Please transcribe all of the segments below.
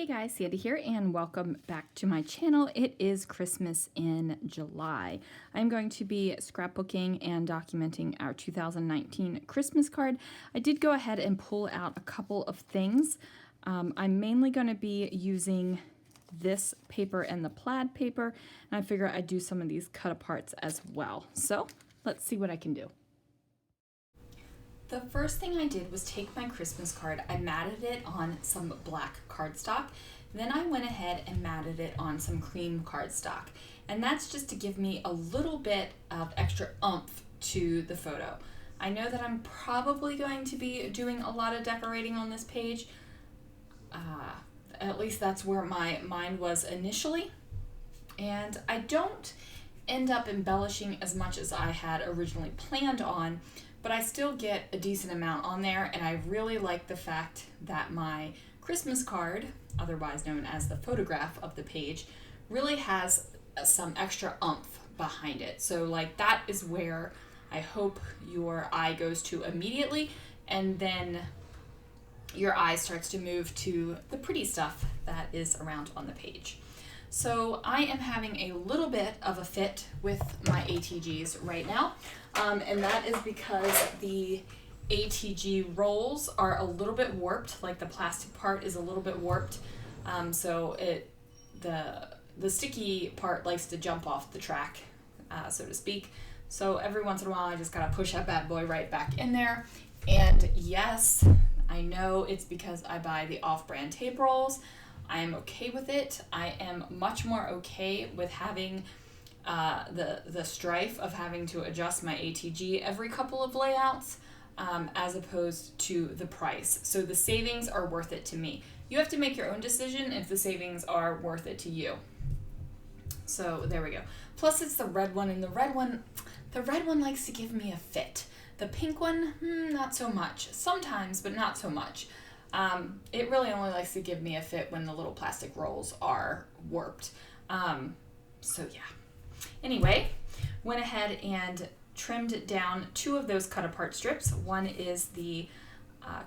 Hey guys, Sandy here and welcome back to my channel. It is Christmas in July. I'm going to be scrapbooking and documenting our 2019 Christmas card. I did go ahead and pull out a couple of things. I'm mainly going to be using this paper and the plaid paper, and I figure I'd do some of these cut aparts as well. So let's see what I can do. The first thing I did was take my Christmas card, I matted it on some black cardstock, then I went ahead and matted it on some cream cardstock. And that's just to give me a little bit of extra oomph to the photo. I know that I'm probably going to be doing a lot of decorating on this page. At least that's where my mind was initially. And I don't end up embellishing as much as I had originally planned on, but I still get a decent amount on there, and I really like the fact that my Christmas card, otherwise known as the photograph of the page, really has some extra oomph behind it. So like that is where I hope your eye goes to immediately, and then your eye starts to move to the pretty stuff that is around on the page. So I am having a little bit of a fit with my ATGs right now, and that is because the ATG rolls are a little bit warped, like the plastic part is a little bit warped, so the sticky part likes to jump off the track, so to speak. So every once in a while I just gotta push that bad boy right back in there, and yes, I know it's because I buy the off-brand tape rolls. I am okay with it. I am much more okay with having the strife of having to adjust my ATG every couple of layouts as opposed to the price. So the savings are worth it to me. You have to make your own decision if the savings are worth it to you. So there we go. Plus it's the red one, and the red one likes to give me a fit. The pink one, not so much. Sometimes, but not so much. It really only likes to give me a fit when the little plastic rolls are warped. So yeah. Anyway, went ahead and trimmed down two of those cut apart strips. One is the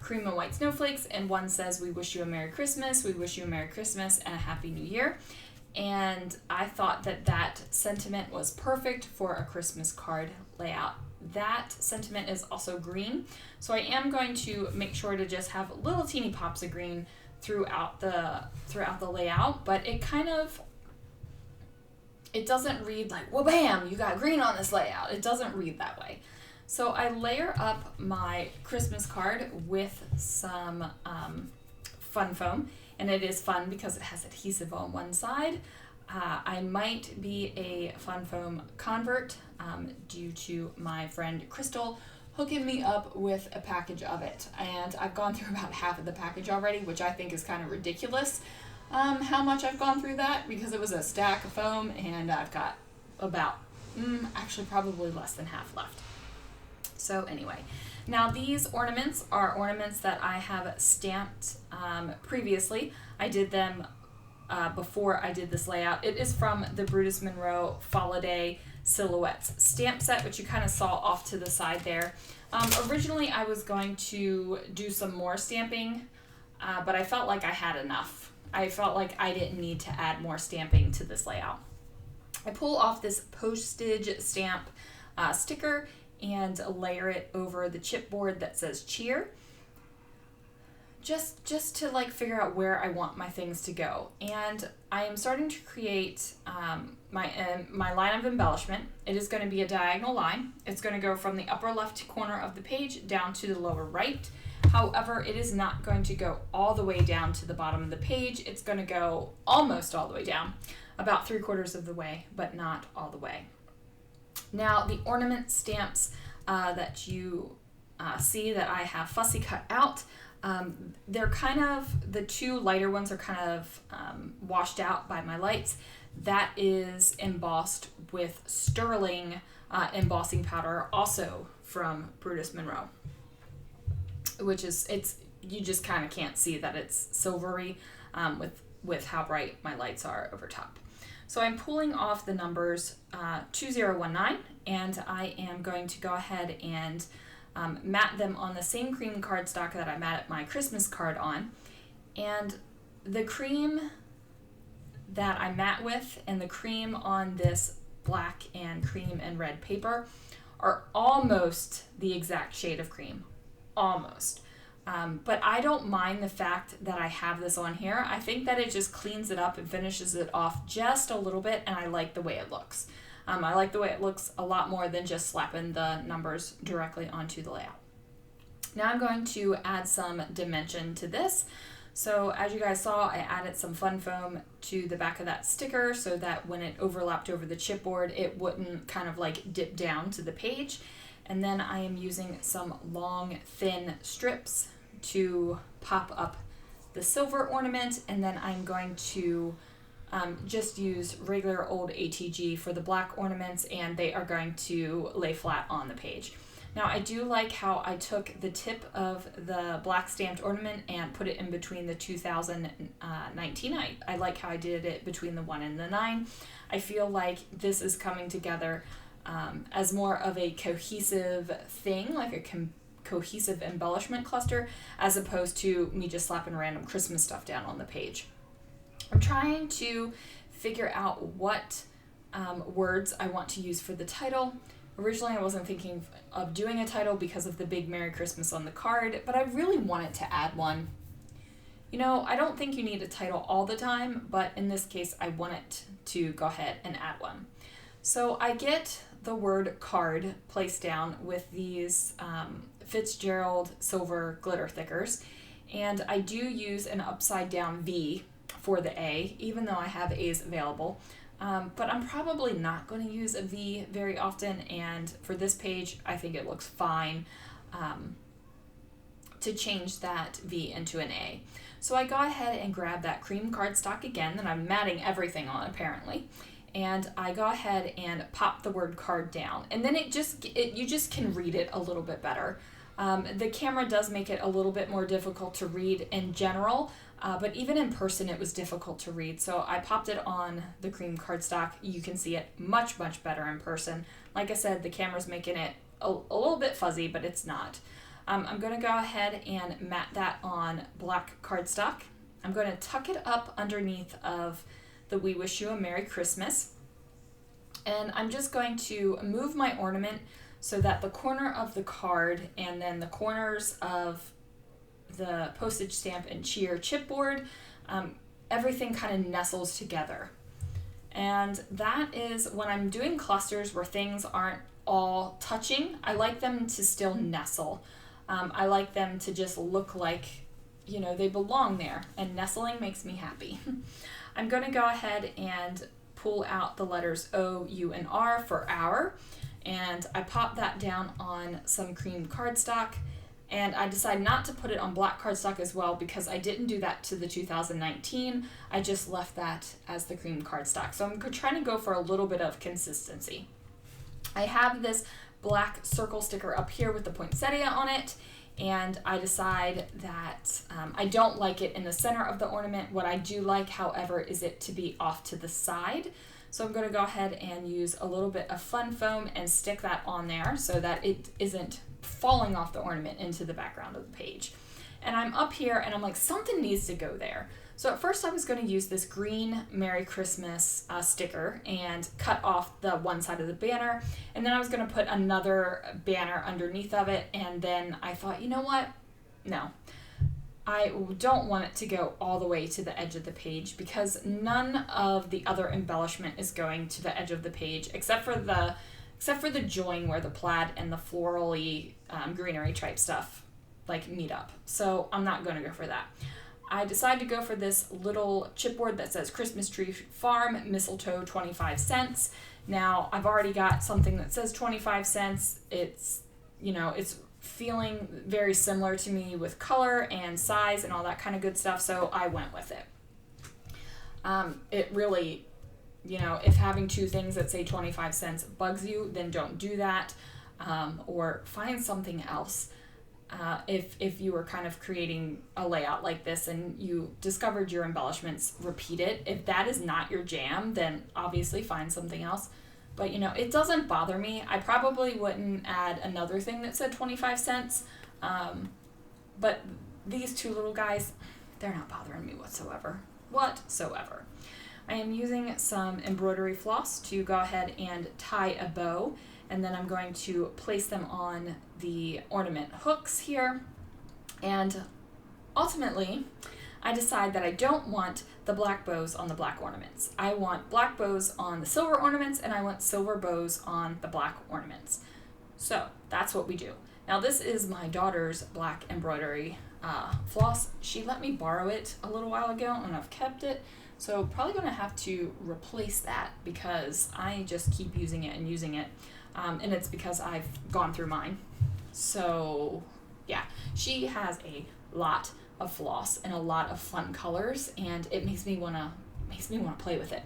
cream and white snowflakes, and one says, "We wish you a Merry Christmas, we wish you a Merry Christmas and a Happy New Year." And I thought that that sentiment was perfect for a Christmas card layout. That sentiment is also green, so I am going to make sure to just have little teeny pops of green throughout the layout, but it doesn't read like, well, bam, you got green on this layout. It doesn't read that way. So I layer up my Christmas card with some fun foam, and it is fun because it has adhesive on one side. I might be a fun foam convert due to my friend Crystal hooking me up with a package of it, and I've gone through about half of the package already, which I think is kind of ridiculous how much I've gone through that, because it was a stack of foam and I've got about actually probably less than half left. So anyway, now these ornaments are ornaments that I have stamped previously. I did them before I did this layout. It is from the Brutus Monroe Holiday Silhouettes stamp set, which you kind of saw off to the side there. Originally I was going to do some more stamping, but I felt like I had enough. I felt like I didn't need to add more stamping to this layout. I pull off this postage stamp sticker and layer it over the chipboard that says cheer, just to like figure out where I want my things to go. And I am starting to create my line of embellishment. It is going to be a diagonal line. It's going to go from the upper left corner of the page down to the lower right. However, it is not going to go all the way down to the bottom of the page. It's going to go almost all the way down, about 3/4 of the way, but not all the way. Now, the ornament stamps that you see that I have fussy cut out, they're kind of, the two lighter ones are kind of washed out by my lights. That is embossed with sterling embossing powder, also from Brutus Monroe, which is, you just kind of can't see that it's silvery with how bright my lights are over top. So I'm pulling off the numbers 2019, and I am going to go ahead and matte them on the same cream cardstock that I matted my Christmas card on. And the cream that I matte with and the cream on this black and cream and red paper are almost the exact shade of cream. Almost. But I don't mind the fact that I have this on here. I think that it just cleans it up and finishes it off just a little bit, and I like the way it looks. I like the way it looks a lot more than just slapping the numbers directly onto the layout. Now I'm going to add some dimension to this. So as you guys saw, I added some fun foam to the back of that sticker so that when it overlapped over the chipboard, it wouldn't kind of like dip down to the page. And then I am using some long, thin strips to pop up the silver ornament, and then I'm going to just use regular old ATG for the black ornaments, and they are going to lay flat on the page. Now I do like how I took the tip of the black stamped ornament and put it in between the 2019. I like how I did it between the 1 and the 9. I feel like this is coming together as more of a cohesive thing, like a cohesive embellishment cluster, as opposed to me just slapping random Christmas stuff down on the page. I'm trying to figure out what words I want to use for the title. Originally I wasn't thinking of doing a title because of the big Merry Christmas on the card, but I really wanted to add one. You know, I don't think you need a title all the time, but in this case I wanted to go ahead and add one. So I get the word card placed down with these Fitzgerald silver glitter thickers, and I do use an upside down V for the A, even though I have A's available. But I'm probably not going to use a V very often, and for this page I think it looks fine to change that V into an A. So I go ahead and grab that cream cardstock again that I'm matting everything on apparently, and I go ahead and pop the word card down, and then you just can read it a little bit better. The camera does make it a little bit more difficult to read in general, but even in person it was difficult to read. So I popped it on the cream cardstock. You can see it much, much better in person. Like I said, the camera's making it a little bit fuzzy, but it's not. I'm going to go ahead and matte that on black cardstock. I'm going to tuck it up underneath of the We Wish You a Merry Christmas. And I'm just going to move my ornament so that the corner of the card and then the corners of the postage stamp and cheer chipboard, everything kind of nestles together. And that is when I'm doing clusters where things aren't all touching, I like them to still nestle. I like them to just look like, you know, they belong there, and nestling makes me happy. I'm going to go ahead and pull out the letters O, U, and R for hour, and I pop that down on some cream cardstock, and I decided not to put it on black cardstock as well because I didn't do that to the 2019. I just left that as the cream cardstock. So I'm trying to go for a little bit of consistency. I have this black circle sticker up here with the poinsettia on it, and I decide that I don't like it in the center of the ornament. What I do like, however, is it to be off to the side. So I'm going to go ahead and use a little bit of fun foam and stick that on there so that it isn't falling off the ornament into the background of the page. And I'm up here and I'm like, something needs to go there. So at first I was going to use this green Merry Christmas sticker and cut off the one side of the banner, and then I was going to put another banner underneath of it, and then I thought, you know what? No. I don't want it to go all the way to the edge of the page because none of the other embellishment is going to the edge of the page except for the join where the plaid and the florally greenery type stuff like meet up. So I'm not going to go for that. I decided to go for this little chipboard that says Christmas Tree Farm Mistletoe 25 cents. Now I've already got something that says 25 cents. It's, you know, it's feeling very similar to me with color and size and all that kind of good stuff, so I went with it. It really, you know, if having two things that say 25 cents bugs you, then don't do that, or find something else. If you were kind of creating a layout like this and you discovered your embellishments repeated, if that is not your jam, then obviously find something else. But, you know, it doesn't bother me. I probably wouldn't add another thing that said 25 cents. But these two little guys, they're not bothering me whatsoever. I am using some embroidery floss to go ahead and tie a bow, and then I'm going to place them on the ornament hooks here. And ultimately, I decide that I don't want the black bows on the black ornaments. I want black bows on the silver ornaments, and I want silver bows on the black ornaments. So that's what we do. Now this is my daughter's black embroidery floss. She let me borrow it a little while ago, and I've kept it. So probably going to have to replace that because I just keep using it and using it. And it's because I've gone through mine. So yeah, she has a lot of floss and a lot of fun colors, and it makes me wanna play with it.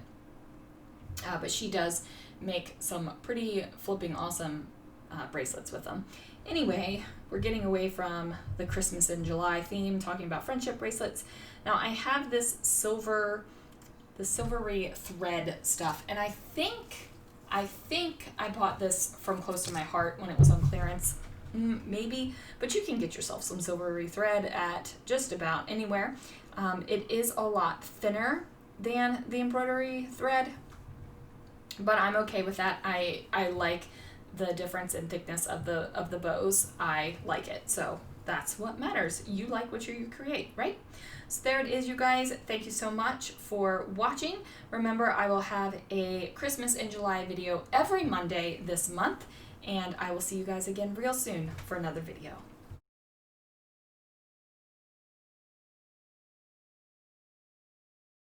But she does make some pretty flipping awesome bracelets with them. Anyway, we're getting away from the Christmas in July theme, talking about friendship bracelets. Now I have this silvery thread stuff, and I think I bought this from Close to My Heart when it was on clearance. Maybe, but you can get yourself some silvery thread at just about anywhere. It is a lot thinner than the embroidery thread, but I'm okay with that. I like the difference in thickness of the bows. I like it, so that's what matters. You like what you create, right? So there it is, you guys. Thank you so much for watching. Remember, I will have a Christmas in July video every Monday this month, and I will see you guys again real soon for another video.